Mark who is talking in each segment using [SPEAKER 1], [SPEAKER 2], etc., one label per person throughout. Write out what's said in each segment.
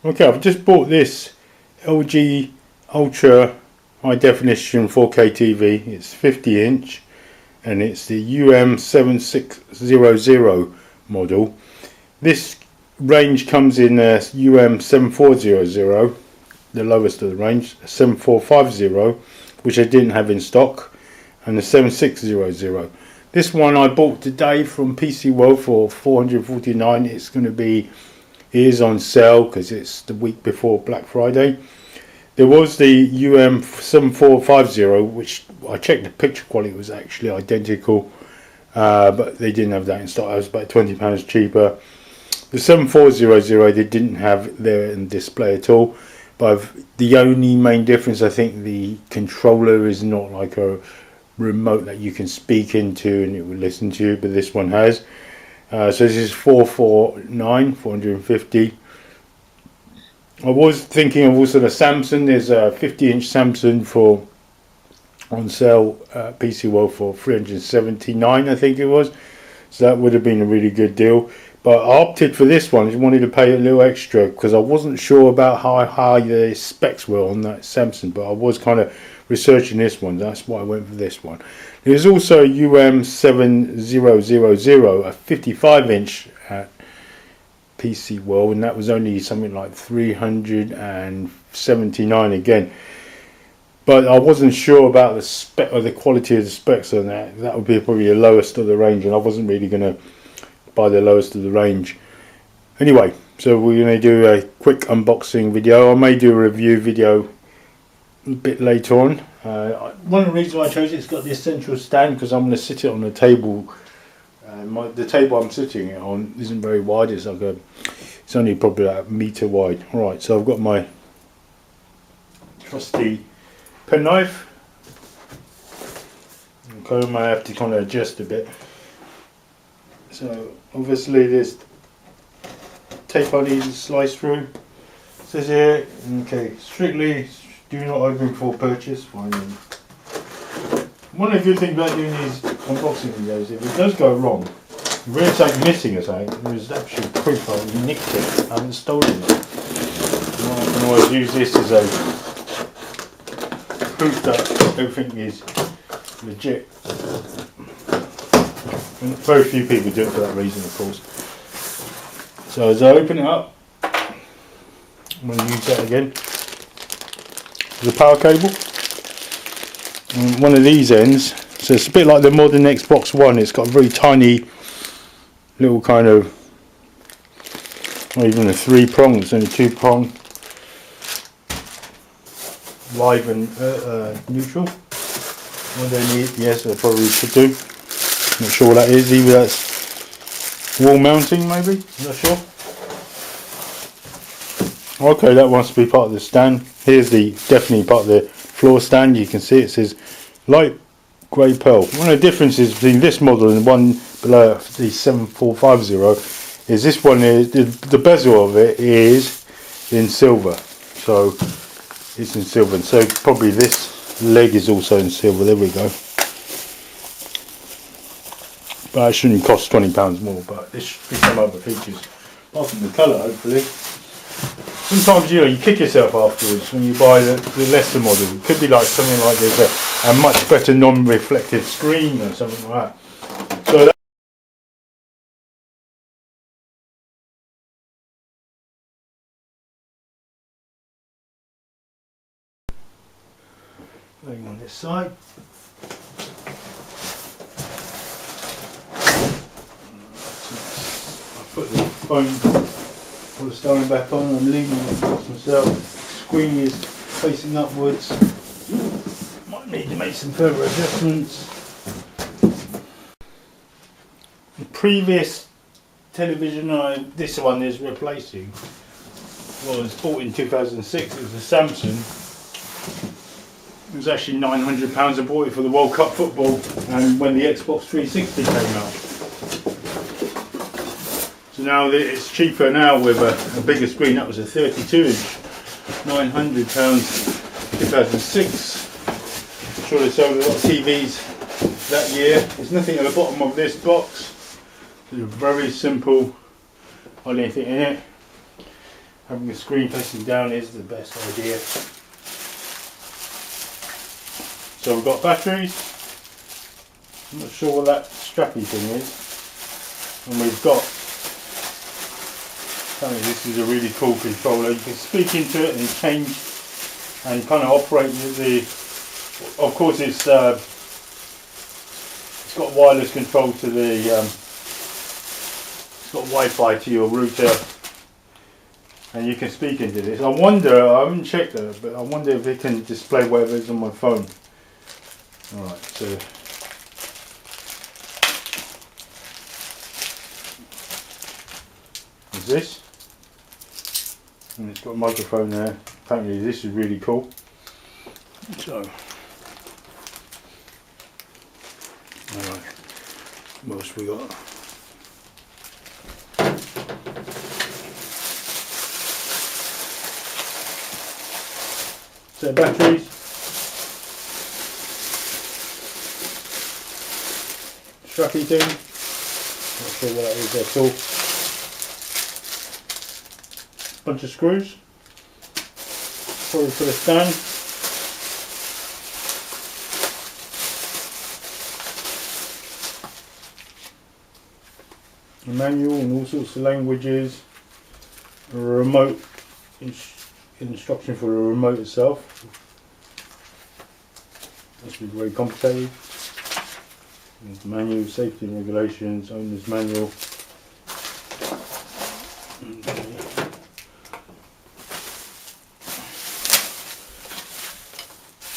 [SPEAKER 1] Okay, I've just bought this LG Ultra High Definition 4K TV. It's 50 inch and it's the UM7600 model. This range comes in UM7400, the lowest of the range, 7450, which I didn't have in stock, and the 7600. This one I bought today from PC World for $449. It's going to be, it is on sale because it's the week before Black Friday. There was the UM7450, which I checked the picture quality was actually identical, but they didn't have that in stock. It was about £20 cheaper. The 7400 they didn't have there in display at all, but the only main difference, I think the controller is not like a remote that you can speak into and it will listen to you, but this one has. So this is $450. I was thinking of also the Samsung. There's a 50-inch Samsung for on sale at PC World for $379, I think it was. So that would have been a really good deal. But I opted for this one. I just wanted to pay a little extra because I wasn't sure about how high the specs were on that Samsung. But I was kind of researching this one. That's why I went for this one. There's also a UM7000, a 55-inch at PC World, and that was only something like $379 again. But I wasn't sure about the spec or the quality of the specs on that. That would be probably the lowest of the range, and I wasn't really going to buy the lowest of the range. Anyway, so we're going to do a quick unboxing video. I may do a review video a bit later on. One of the reasons why I chose it's got this central stand because I'm going to sit it on the table. The table I'm sitting it on isn't very wide. It's like it's only probably about a metre wide. Alright, so I've got my trusty penknife. Okay, I might have to kind of adjust a bit. So obviously there's tape I need to slice through. It says here, okay, strictly do not open before purchase. Fine. One of the good things about doing these unboxing videos, if it does go wrong, if really something missing or something, there's actually proof that you nicked it, I haven't stolen it. And I can always use this as a proof that everything is legit. And very few people do it for that reason, of course. So as I open it up, I'm going to use that again. The power cable. And one of these ends, so it's a bit like the modern Xbox One. It's got a very tiny little kind of, not even a 3-prong, it's only 2-prong, live and neutral. What they need, yes, they probably should do. Not sure what that is, either that's wall mounting maybe, I'm not sure. Okay, that wants to be part of the stand. Here's the definitely part of the floor stand. You can see it says light grey pearl. One of the differences between this model and the one below, the 7450, is this one is the bezel of it is in silver. So it's in silver, and so probably this leg is also in silver. There we go. But it shouldn't cost £20 more, but there should be some other features. Apart from the colour, hopefully. Sometimes you kick yourself afterwards when you buy the lesser model. It could be like something like there's a much better non-reflective screen or something like that. So going on this side. I put the phone polystyrene back on and leaving the box myself. The screen is facing upwards. Might need to make some further adjustments. The previous television this one is replacing was bought in 2006. It was a Samsung. It was actually £900. I bought it for the World Cup football and when the Xbox 360 came out. So now it's cheaper now with a bigger screen. That was a 32-inch, £900, 2006. I'm sure they sold a lot of TVs that year. There's nothing at the bottom of this box. It's very simple, hardly anything in it. having a screen facing down is the best idea. So we've got batteries. I'm not sure what that strappy thing is. And we've got, apparently this is a really cool controller. You can speak into it and change and kind of operate the, of course it's got wireless control to the, it's got Wi-Fi to your router, and you can speak into this. I wonder, I haven't checked that, but I wonder if it can display whatever is on my phone. Alright, so there's this, and it's got a microphone there. Apparently this is really cool. So, alright, what else we got? So batteries, strappy thing, not sure what that is at all. Bunch of screws, probably for the stand. A manual in all sorts of languages, a remote instruction for the remote itself. Must be very complicated. There's manual, safety and regulations, owner's manual. Okay.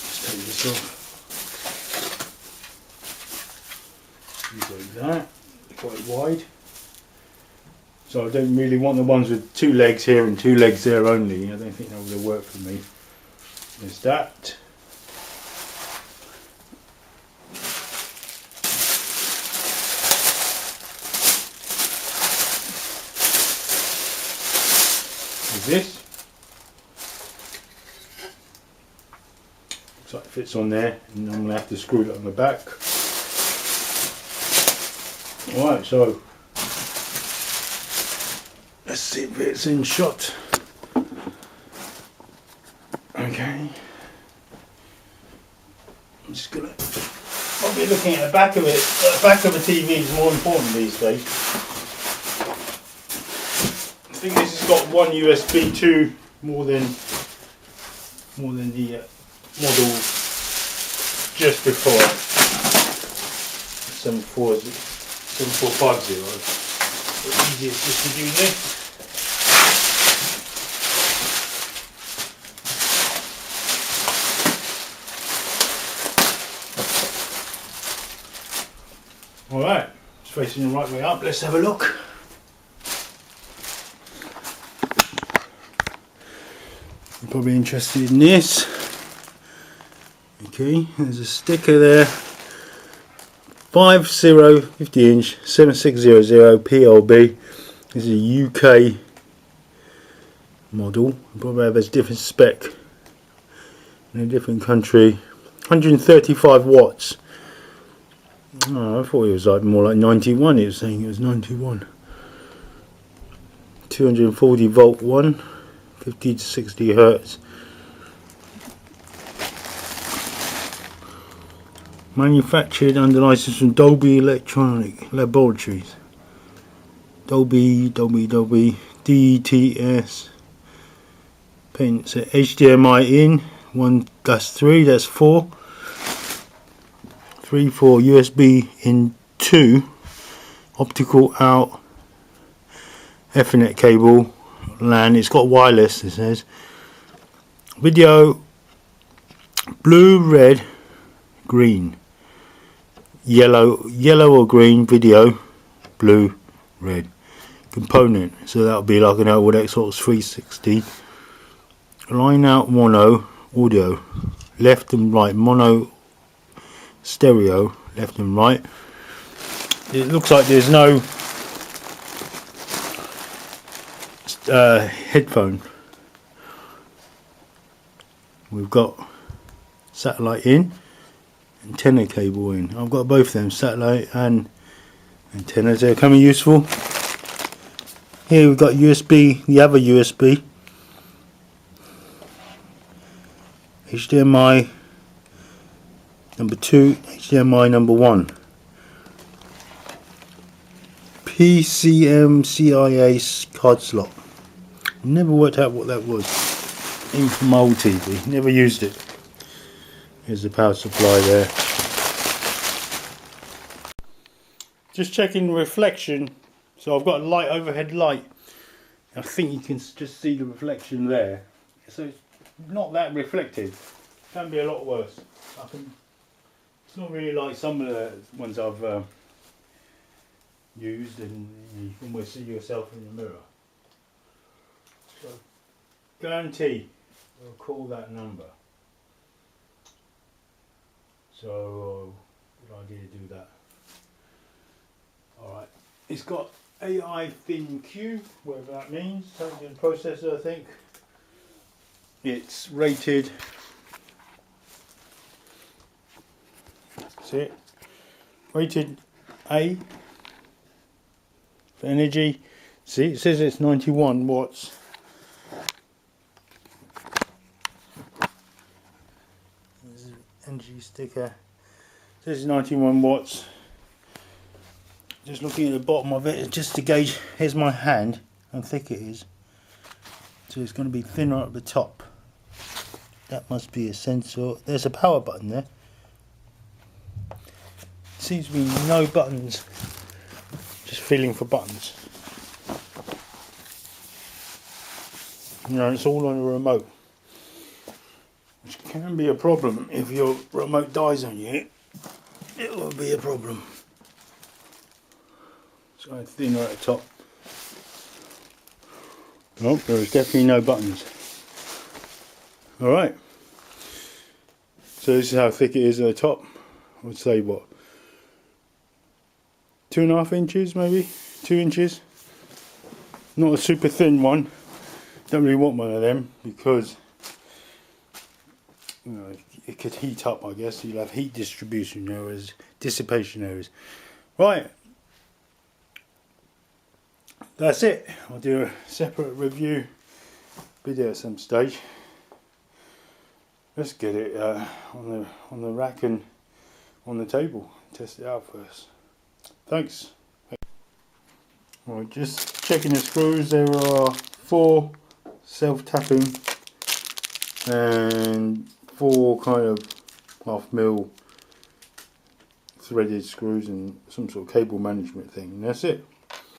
[SPEAKER 1] Let's take this off. Things like that, quite wide. So I don't really want the ones with 2 legs here and 2 legs there only. I don't think that would work for me. There's that. There's this. Looks like it fits on there, and I'm going to have to screw it on the back. Alright, so let's see if it's in shot. Okay. I'm just gonna, I'll be looking at the back of it. The back of the TV is more important these days. I think this has got one USB 2 more than the model just before 7450. The easiest is to do this. Alright, it's facing the right way up. Let's have a look. You're probably interested in this. Okay, there's a sticker there. 50-inch 7600PLB. This is a UK model. Probably have a different spec in a different country. 135 watts. Oh, I thought it was like more like 91. It was saying it was 91. 240 volt one, 50 to 60 hertz. Manufactured under license from Dolby Electronic Laboratories. Dolby, DTS. Pins. HDMI in 1-3. That's 4. 3 for USB in 2. Optical out. Ethernet cable. LAN. It's got wireless. It says. Video. Blue, red, green. Yellow or green video, blue, red. Component, so that'll be like an old Xbox 360. Line out mono audio, left and right, mono stereo, left and right. It looks like there's no headphone. We've got satellite in. Antenna cable in. I've got both of them, satellite and antennas. They're coming useful. Here we've got USB, the other USB HDMI number 2, HDMI number 1. PCMCIA card slot. Never worked out what that was. In from my old TV, never used it. Here's the power supply there. Just checking reflection. So I've got a light, overhead light. I think you can just see the reflection there. So it's not that reflective. It can be a lot worse. It's not really like some of the ones I've used, and you can almost see yourself in the mirror. So guarantee, we'll call that number. So good idea to do that. Alright, it's got AI thin Q, whatever that means, intelligent processor I think. It's rated, see it? Rated A for energy. See, it says it's 91 watts. There's an energy sticker. It says 91 watts. Just looking at the bottom of it, just to gauge, here's my hand, how thick it is. So it's going to be thinner at the top. That must be a sensor. There's a power button there. Seems to be no buttons. Just feeling for buttons. You know, it's all on a remote. Which can be a problem if your remote dies on you. It will be a problem. So thinner at the top. Oh, there is definitely no buttons. Alright. So this is how thick it is at the top. I would say what? 2.5 inches maybe? 2 inches? Not a super thin one. Don't really want one of them because you know, it could heat up, I guess. You'll have heat distribution errors, dissipation errors. Right. That's it. I'll do a separate review video at some stage. Let's get it on the rack and on the table. Test it out first. Thanks. Right, just checking the screws. There are 4 self-tapping and 4 kind of 1/2 mil threaded screws and some sort of cable management thing. And that's it.